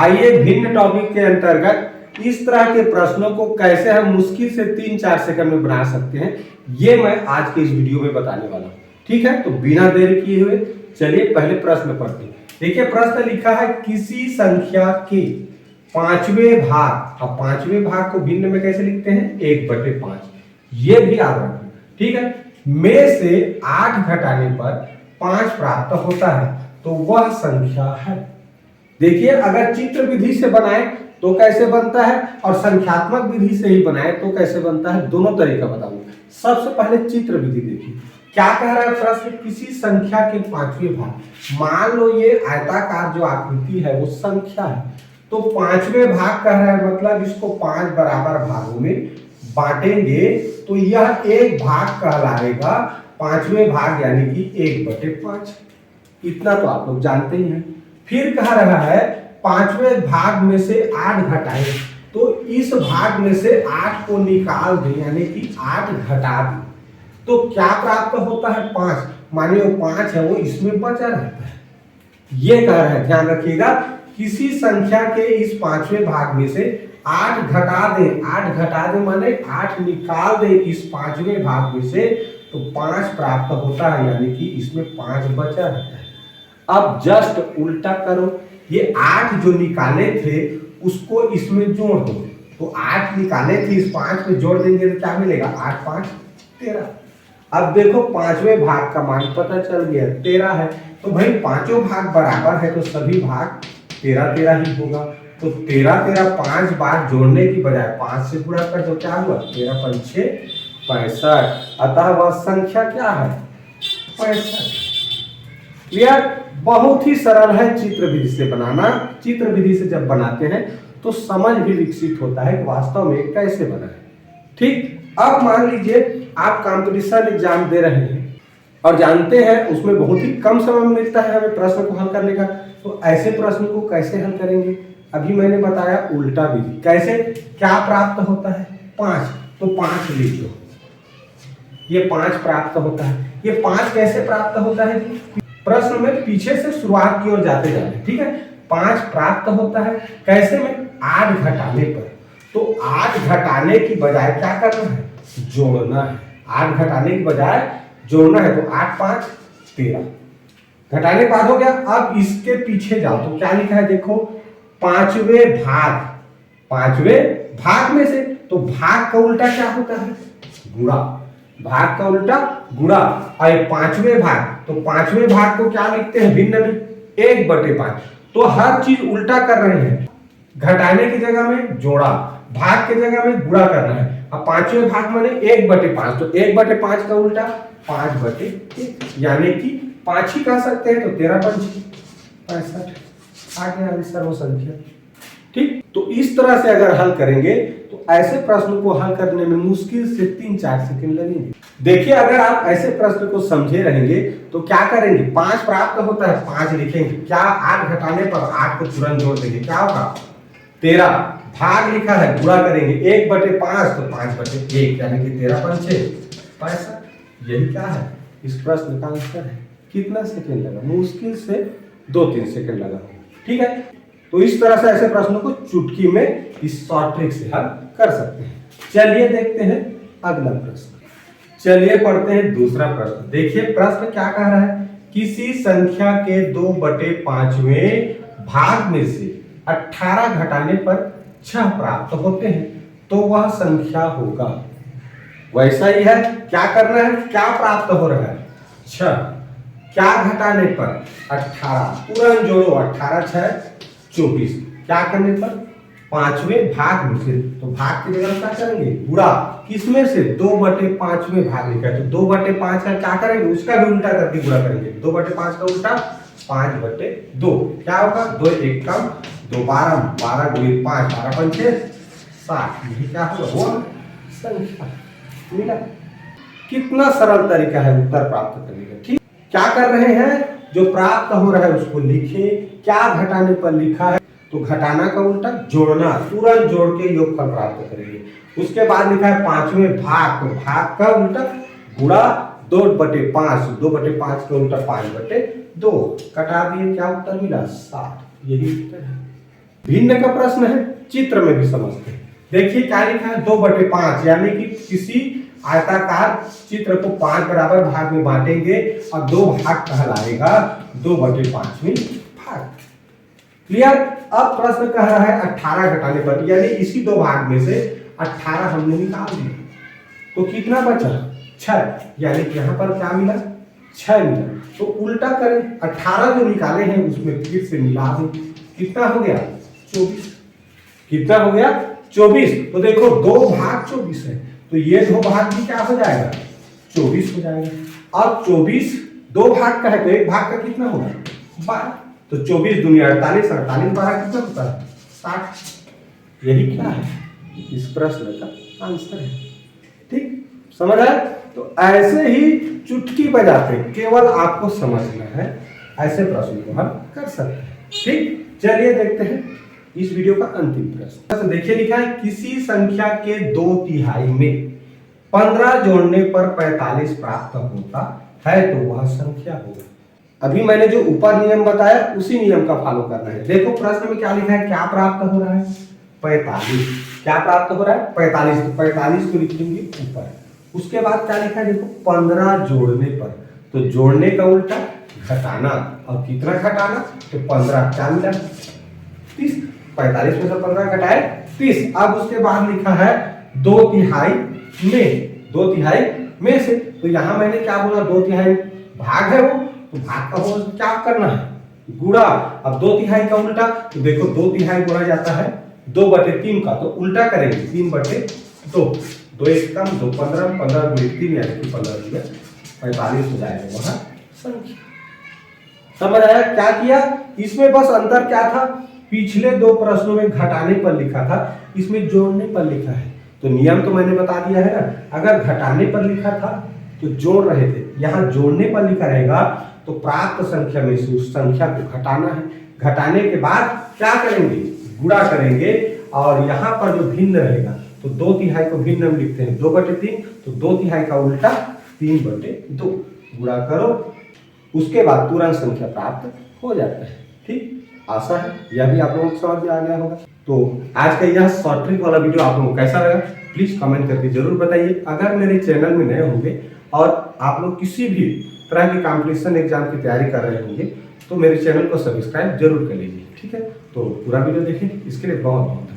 आइए भिन्न टॉपिक के अंतर्गत इस तरह के प्रश्नों को कैसे हम मुश्किल से 3-4 सेकंड में बना सकते हैं, ये मैं आज के इस वीडियो में बताने वाला हूँ। ठीक है, तो बिना देरी किए हुए चलिए पहले प्रश्न पढ़ते हैं। देखिए प्रश्न लिखा है किसी संख्या के पांचवें भाग। अब पांचवें भाग को भिन्न में कैसे लिखते हैं? 1/5। ये भी याद रखना। ठीक है, में से 8 घटाने पर 5 प्राप्त होता है तो वह संख्या है। देखिए अगर चित्र विधि से बनाए तो कैसे बनता है और संख्यात्मक विधि से ही बनाए तो कैसे बनता है, दोनों तरीका बताऊंगा। सबसे पहले चित्र विधि देखिए क्या कह रहा है प्रश्न, किसी संख्या के पांचवें भाग। मान लो ये आयताकार जो आकृति है वो संख्या है, तो पांचवें भाग कह रहा है, मतलब इसको 5 बराबर भागों में बांटेंगे तो यह एक भाग कहलाएगा। पांचवें भाग यानी कि 1/5। इतना तो आप लोग जानते ही हैं। फिर कह रहा है पांचवें भाग में से 8 घटाएं, तो इस भाग में से 8 को निकाल दें यानी कि 8 घटा दें, तो क्या प्राप्त होता है? 5। मानिए वो 5 है वो इसमें बचा रहता है। ये कह रहा है, ध्यान रखिएगा, किसी संख्या के इस पांचवें भाग में से 8 घटा दें। 8 घटा दें माने 8 निकाल दें इस पांचवें भाग में से, तो 5 प्राप्त होता है यानी कि इसमें 5 बचा रहता है। अब जस्ट उल्टा करो, ये 8 जो निकाले थे उसको इसमें जोड़ दो, तो 8 निकाले थे इस 5 में जोड़ देंगे तो क्या मिलेगा? 8 5 13। अब देखो पांचवें भाग का मान पता चल गया 13 है, तो भाई पांचों भाग बराबर है तो सभी भाग 13 ही होगा। तो 13 5 बार जोड़ने की बजाय 5 से गुणा कर दो, क्या हुआ? 13 5 6 65। अतः वह संख्या क्या है? 65। क्लियर? बहुत ही सरल है चित्र विधि से बनाना। चित्र विधि से जब बनाते हैं तो समझ भी विकसित होता है कि वास्तव में कैसे बना है। ठीक, अब मान लीजिए आप कंपटीशन एग्जाम दे रहे हैं और जानते हैं उसमें बहुत ही कम समय मिलता है हमें प्रश्न को हल करने का, तो ऐसे प्रश्न को कैसे हल करेंगे? अभी मैंने बताया उल्टा विधि। कैसे? क्या प्राप्त होता है? 5, तो 5 लिख लो, ये 5 प्राप्त होता है। ये 5 कैसे प्राप्त होता है? प्रश्न में पीछे से शुरुआत की ओर जाते जाते। ठीक है, 5 प्राप्त होता है कैसे में? 8 घटाने पर। तो 8 घटाने की बजाय क्या करना है? जोड़ना है। 8 घटाने की बजाय जोड़ना है, तो 8 5 13 घटाने के बाद हो गया। अब इसके पीछे जाओ तो क्या लिखा है देखो, पांचवें भाग। पांचवें भाग में से, तो भाग का उल्टा क्या होता है? गुणा। भाग का उल्टा गुणा। और पांचवें भाग, तो पांचवें भाग को क्या लिखते हैं भिन्न में? 1/5। तो हर चीज उल्टा कर रहे हैं, घटाने की जगह में जोड़ा, भाग की जगह में गुणा करना है। अब पांचवें भाग माने 1/5, तो 1/5 का उल्टा 5/1, यानी कि 5 ही कह सकते हैं, तो 13 5 65 आ गया आंसर वो संख्या। ठीक, तो इस तरह से अगर हल करेंगे तो ऐसे प्रश्न को हल करने में मुश्किल से 3-4 सेकंड लगेंगे। देखिए अगर आप ऐसे प्रश्न को समझे रहेंगे तो क्या करेंगे? 5 प्राप्त होता है, 5 लिखेंगे, क्या 8 घटाने पर 8 को तुरंत जोड़ देंगे, क्या होगा? 13। भाग लिखा है, गुणा करेंगे 1/5, तो 5/1 यानी कि 13 5 6 65। यही क्या है? इस प्रश्न का आंसर है। कितना सेकंड लगा? मुश्किल से 2-3 सेकंड लगा। ठीक है, तो इस तरह से ऐसे प्रश्नों को चुटकी में इस शॉर्ट ट्रिक से हल कर सकते हैं। चलिए देखते हैं अगला प्रश्न। चलिए पढ़ते हैं दूसरा प्रश्न। देखिए प्रश्न क्या कह रहा है, किसी संख्या के 2/5वें भाग में से 18 घटाने पर 6 प्राप्त होते हैं तो वह संख्या होगा। वैसा ही है, क्या करना है? क्या प्राप्त हो रहा है? 6। क्या घटाने पर? 18। तुरंत जोड़ो, 18 6 24। क्या करने पर? पांचवें भाग में से, तो भाग की जगह क्या करेंगे? गुणा। किसमें से? 2/5वें भाग लिखा है, तो 2/5 है, क्या करेंगे? उसका भी उल्टा करके गुणा करेंगे। 2/5 का उल्टा 5/2। क्या होगा? 2 1 कम 2 12 12 गुणित 5 12 5 6 60। यही क्या होगा? वो संख्या मिला। कितना सरल तरीका है उत्तर प्राप्त करने का। ठीक, क्या कर रहे हैं? जो प्राप्त हो रहा है उसको लिखे। क्या घटाने पर लिखा है? तो घटाना का उल्टा जोड़ना, तुरंत जोड़ के योगफल प्राप्त करेंगे। उसके बाद लिखा है पांचवें भाग, तो भाग का उल्टा गुणा 2/5, 2/5 का उल्टा 5/2। कटा दिए, क्या उत्तर मिला? 60। यही उत्तर है। भिन्न का प्रश्न है, चित्र में भी समझते हैं। देखिए क्या लिखा है, 2/5, यानी कि किसी आयताकार चित्र को 5 बराबर भाग में बांटेंगे और 2 भाग कहलाएगा 2/5वीं भाग। क्लियर। अब प्रश्न कह रहा है 18 घटाने पर, यानी इसी 2 भाग में से 18 हमने निकाल दिया तो कितना बचा, 6, यानी कि यहाँ पर क्या मिला, 6 मिला। तो उल्टा करें, 18 जो निकाले हैं उसमें फिर से मिला दें, कितना हो गया, 24। कितना हो गया, 24। तो देखो 2 भाग 24 है, तो ये 2 भाग भी क्या हो जाएगा, 24 हो जाएगा। अब 24 2 भाग का है तो 1 भाग का कितना होगा, 12। तो 24 दूनी 48, 48 12 कितना होता है, 60। यही क्या है, इस प्रश्न का आंसर है। ठीक, समझ आया। तो ऐसे ही चुटकी बजाते केवल आपको समझना है, ऐसे प्रश्न को हम कर सकते हैं। ठीक, चलिए देखते हैं इस वीडियो का अंतिम प्रश्न। देखिए लिखा है, किसी संख्या के 2/3 में 15 जोड़ने पर 45 प्राप्त होता है तो वह संख्या होगा। अभी मैंने जो ऊपर नियम बताया उसी नियम का फॉलो करना है। देखो प्रश्न में क्या लिखा है, क्या प्राप्त हो रहा है, 45। क्या प्राप्त हो रहा है, 45। तो 45 को लिखेंगे ऊपर। उसके बाद क्या लिखा है, देखो 15 जोड़ने पर, तो जोड़ने का उल्टा घटाना, और कितना घटाना, तो 15 क्या मिला, 30। 45 में से 15 घटाए 30। अब उसके बाद लिखा है 2/3 में, 2/3 में से, तो यहां मैंने क्या बोला, 2/3 भाग है वो, तो भाग का हो क्या करना है, गुणा। अब 2/3 का उल्टा, तो देखो 2/3 बोला जाता है 2/3 का, तो उल्टा करेंगे 3/2। 2 1 कम 2, 15, 15 गुणे 3 यानी कि 15 45 हो जाएगा वहां संख्या। समझ आया क्या किया, इसमें बस अंतर क्या था, पिछले 2 प्रश्नों में घटाने पर लिखा था, इसमें जोड़ने पर लिखा है। तो नियम तो मैंने बता दिया है ना, अगर घटाने पर लिखा था तो जोड़ रहे थे, यहाँ जोड़ने पर लिखा रहेगा तो प्राप्त संख्या में से उस संख्या को घटाना है। घटाने के बाद क्या करेंगे, गुणा करेंगे, और यहाँ पर जो भिन्न रहेगा तो 2/3 को भिन्न में लिखते हैं 2/3, तो 2/3 का उल्टा 3/2 गुणा करो, उसके बाद तुरंत संख्या प्राप्त हो जाता है। ठीक, आशा है यह भी आप लोगों को समझ में आ गया होगा। तो आज का यह शॉर्ट ट्रिक वाला वीडियो आप लोगों को कैसा लगा प्लीज कमेंट करके जरूर बताइए। अगर मेरे चैनल में नए होंगे और आप लोग किसी भी तरह की कॉम्पिटिशन एग्जाम की तैयारी कर रहे होंगे तो मेरे चैनल को सब्सक्राइब जरूर कर लीजिए। ठीक है, तो पूरा वीडियो देखें, इसके लिए बहुत बहुत